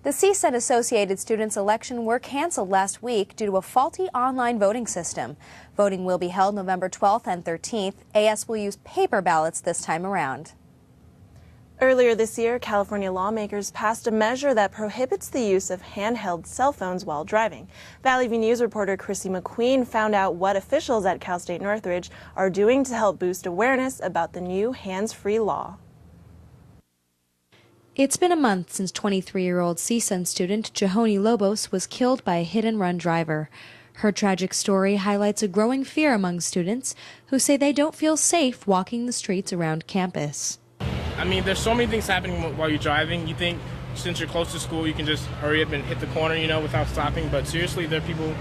The CSUN Associated Students' election were canceled last week due to a faulty online voting system. Voting will be held November 12th and 13th. AS will use paper ballots this time around. Earlier this year, California lawmakers passed a measure that prohibits the use of handheld cell phones while driving. Valley View News reporter Chrissy McQueen found out what officials at Cal State Northridge are doing to help boost awareness about the new hands-free law. It's been a month since 23-year-old CSUN student Jahoni Lobos was killed by a hit-and-run driver. Her tragic story highlights a growing fear among students who say they don't feel safe walking the streets around campus. I mean, there's so many things happening while you're driving. You think since you're close to school, you can just hurry up and hit the corner, without stopping. But seriously, there are people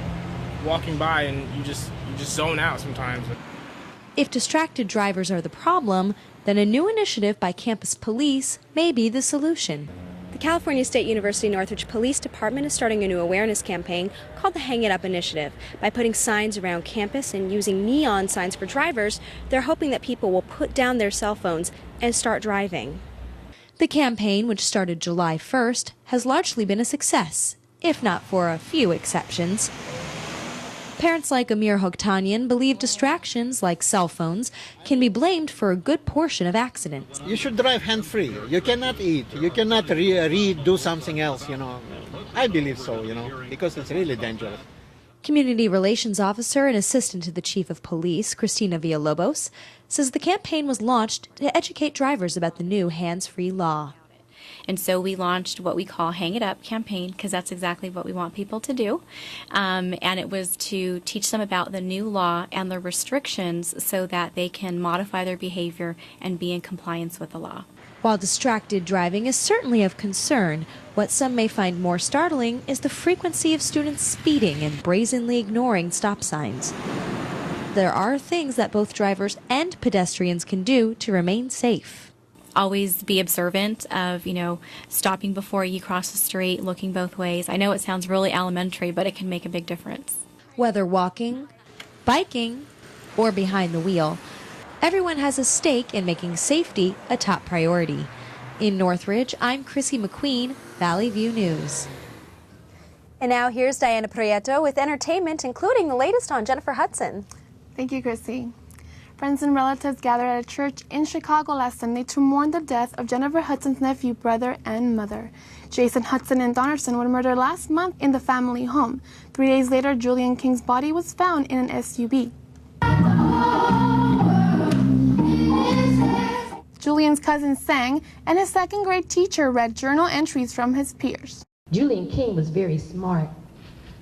walking by and you just zone out sometimes. If distracted drivers are the problem, then a new initiative by campus police may be the solution. The California State University Northridge Police Department is starting a new awareness campaign called the Hang It Up Initiative. By putting signs around campus and using neon signs for drivers, they're hoping that people will put down their cell phones and start driving. The campaign, which started July 1st, has largely been a success, if not for a few exceptions. Parents like Amir Hogtanian believe distractions like cell phones can be blamed for a good portion of accidents. You should drive hand-free. You cannot eat. You cannot read, do something else, I believe so, because it's really dangerous. Community Relations Officer and Assistant to the Chief of Police, Cristina Villalobos, says the campaign was launched to educate drivers about the new hands-free law. And so we launched what we call Hang It Up campaign, because that's exactly what we want people to do. And it was to teach them about the new law and the restrictions so that they can modify their behavior and be in compliance with the law. While distracted driving is certainly of concern, what some may find more startling is the frequency of students speeding and brazenly ignoring stop signs. There are things that both drivers and pedestrians can do to remain safe. Always be observant of, stopping before you cross the street, looking both ways. I know it sounds really elementary, but it can make a big difference. Whether walking, biking, or behind the wheel, everyone has a stake in making safety a top priority. In Northridge, I'm Chrissy McQueen, Valley View News. And now here's Diana Prieto with entertainment, including the latest on Jennifer Hudson. Thank you, Chrissy. Friends and relatives gathered at a church in Chicago last Sunday to mourn the death of Jennifer Hudson's nephew, brother, and mother. Jason Hudson and Donnerson were murdered last month in the family home. 3 days later, Julian King's body was found in an SUV. Julian's cousin sang, and his second-grade teacher read journal entries from his peers. Julian King was very smart.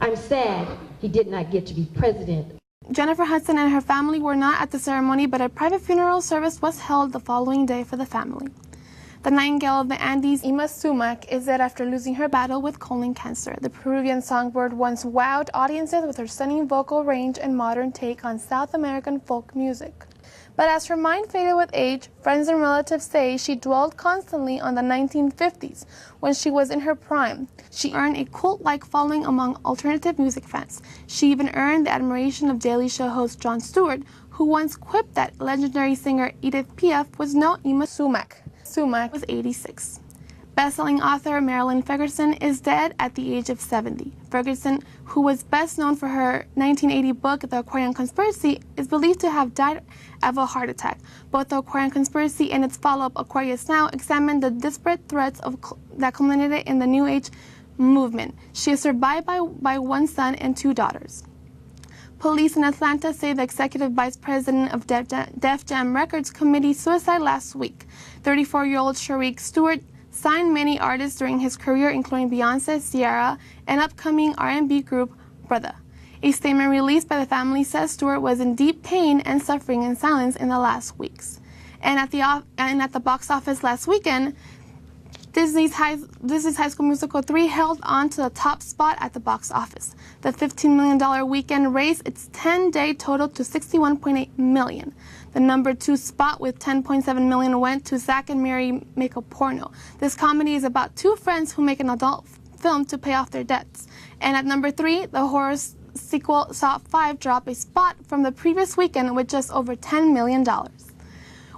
I'm sad he did not get to be president. Jennifer Hudson and her family were not at the ceremony, but a private funeral service was held the following day for the family. The nightingale of the Andes, Ima Sumac, is dead after losing her battle with colon cancer. The Peruvian songbird once wowed audiences with her stunning vocal range and modern take on South American folk music. But as her mind faded with age, friends and relatives say she dwelled constantly on the 1950s, when she was in her prime. She earned a cult-like following among alternative music fans. She even earned the admiration of Daily Show host Jon Stewart, who once quipped that legendary singer Edith Piaf was no Ima Sumac. Sumac was 86. Best-selling author Marilyn Ferguson is dead at the age of 70. Ferguson, who was best known for her 1980 book, The Aquarian Conspiracy, is believed to have died of a heart attack. Both The Aquarian Conspiracy and its follow-up, Aquarius Now, examined the disparate threats that culminated in the New Age movement. She is survived by one son and 2 daughters. Police in Atlanta say the executive vice president of Def Jam Records committed suicide last week. 34-year-old Sharik Stewart signed many artists during his career, including Beyonce, Ciara, and upcoming R&B group Brother. A statement released by the family says Stewart was in deep pain and suffering in silence in the last weeks. And at the box office last weekend, Disney's High School Musical 3 held on to the top spot at the box office. The $15 million weekend raised its 10-day total to $61.8 million. The number 2 spot with $10.7 million went to Zack and Mary Make a Porno. This comedy is about 2 friends who make an adult film to pay off their debts. And at number 3, the horror sequel Saw 5 dropped a spot from the previous weekend with just over $10 million.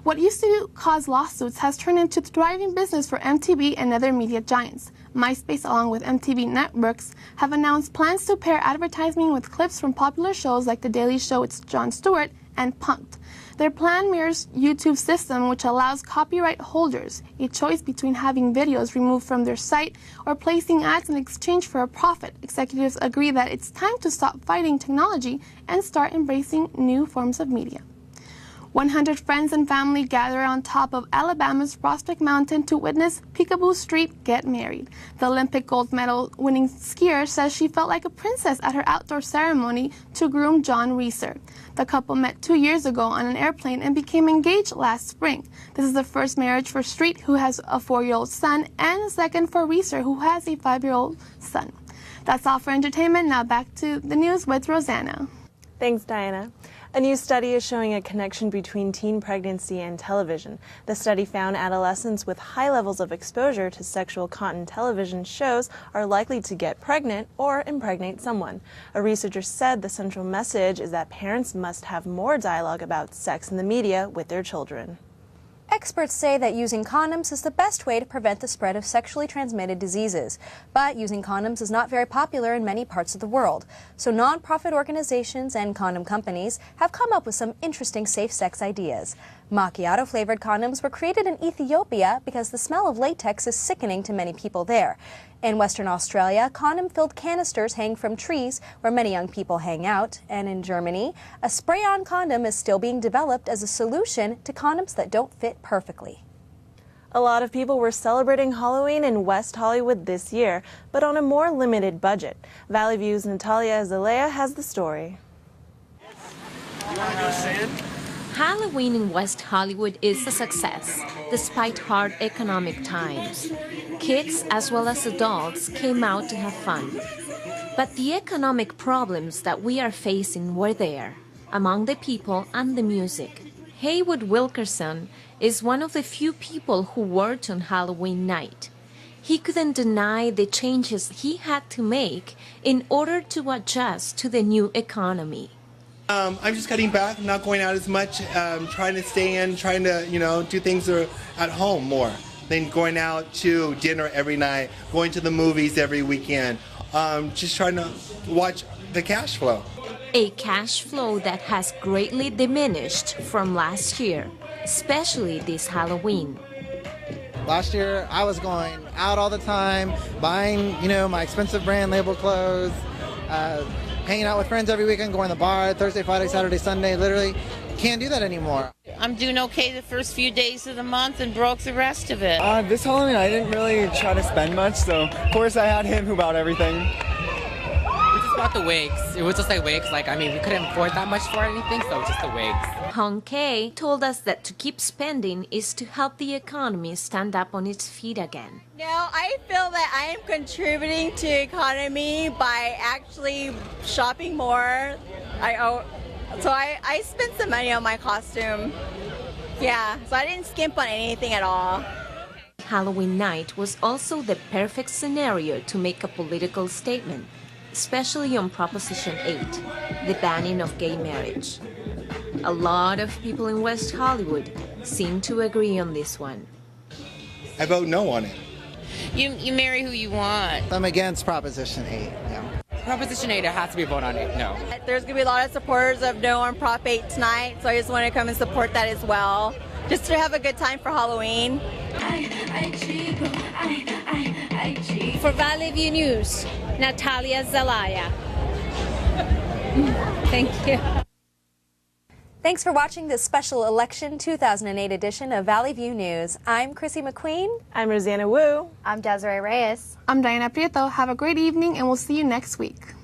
What used to cause lawsuits has turned into a thriving business for MTV and other media giants. MySpace, along with MTV Networks, have announced plans to pair advertising with clips from popular shows like The Daily Show with Jon Stewart and Punk'd. Their plan mirrors YouTube's system, which allows copyright holders a choice between having videos removed from their site or placing ads in exchange for a profit. Executives agree that it's time to stop fighting technology and start embracing new forms of media. 100 friends and family gather on top of Alabama's Prospect Mountain to witness Peekaboo Street get married. The Olympic gold medal winning skier says she felt like a princess at her outdoor ceremony to groom John Reeser. The couple met 2 years ago on an airplane and became engaged last spring. This is the first marriage for Street, who has a 4-year-old son, and the second for Reeser, who has a 5-year-old son. That's all for entertainment. Now back to the news with Rosanna. Thanks, Diana. A new study is showing a connection between teen pregnancy and television. The study found adolescents with high levels of exposure to sexual content television shows are likely to get pregnant or impregnate someone. A researcher said the central message is that parents must have more dialogue about sex in the media with their children. Experts say that using condoms is the best way to prevent the spread of sexually transmitted diseases. But using condoms is not very popular in many parts of the world. So nonprofit organizations and condom companies have come up with some interesting safe sex ideas. Macchiato-flavored condoms were created in Ethiopia because the smell of latex is sickening to many people there. In Western Australia, condom-filled canisters hang from trees where many young people hang out. And in Germany, a spray-on condom is still being developed as a solution to condoms that don't fit perfectly. A lot of people were celebrating Halloween in West Hollywood this year, but on a more limited budget. Valley View's Natalia Azalea has the story. Halloween in West Hollywood is a success, despite hard economic times. Kids as well as adults came out to have fun. But the economic problems that we are facing were there, among the people and the music. Haywood Wilkerson is one of the few people who worked on Halloween night. He couldn't deny the changes he had to make in order to adjust to the new economy. I'm just cutting back, not going out as much, trying to stay in, trying to, do things at home more than going out to dinner every night, going to the movies every weekend, just trying to watch the cash flow. A cash flow that has greatly diminished from last year, especially this Halloween. Last year, I was going out all the time, buying, my expensive brand label clothes, hanging out with friends every weekend, going to the bar Thursday, Friday, Saturday, Sunday. Literally can't do that anymore. I'm doing okay the first few days of the month and broke the rest of it. This Halloween I didn't really try to spend much, so of course I had him who bought everything. We just bought the wigs. It was just like wigs. We couldn't afford that much for anything, so just the wigs. Hong Kei told us that to keep spending is to help the economy stand up on its feet again. Now, I feel that I am contributing to the economy by actually shopping more. So I spent some money on my costume. Yeah, so I didn't skimp on anything at all. Halloween night was also the perfect scenario to make a political statement, especially on Proposition 8, the banning of gay marriage. A lot of people in West Hollywood seem to agree on this one. I vote no on it. You marry who you want. I'm against Proposition 8. Yeah. Proposition 8, there has to be a vote on it, no. There's going to be a lot of supporters of no on Prop 8 tonight, so I just want to come and support that as well, just to have a good time for Halloween. For Valley View News, Natalia Azalea. Thank you. Thanks for watching this special election 2008 edition of Valley View News. I'm Chrissy McQueen. I'm Rosanna Wu. I'm Desiree Reyes. I'm Diana Prieto. Have a great evening, and we'll see you next week.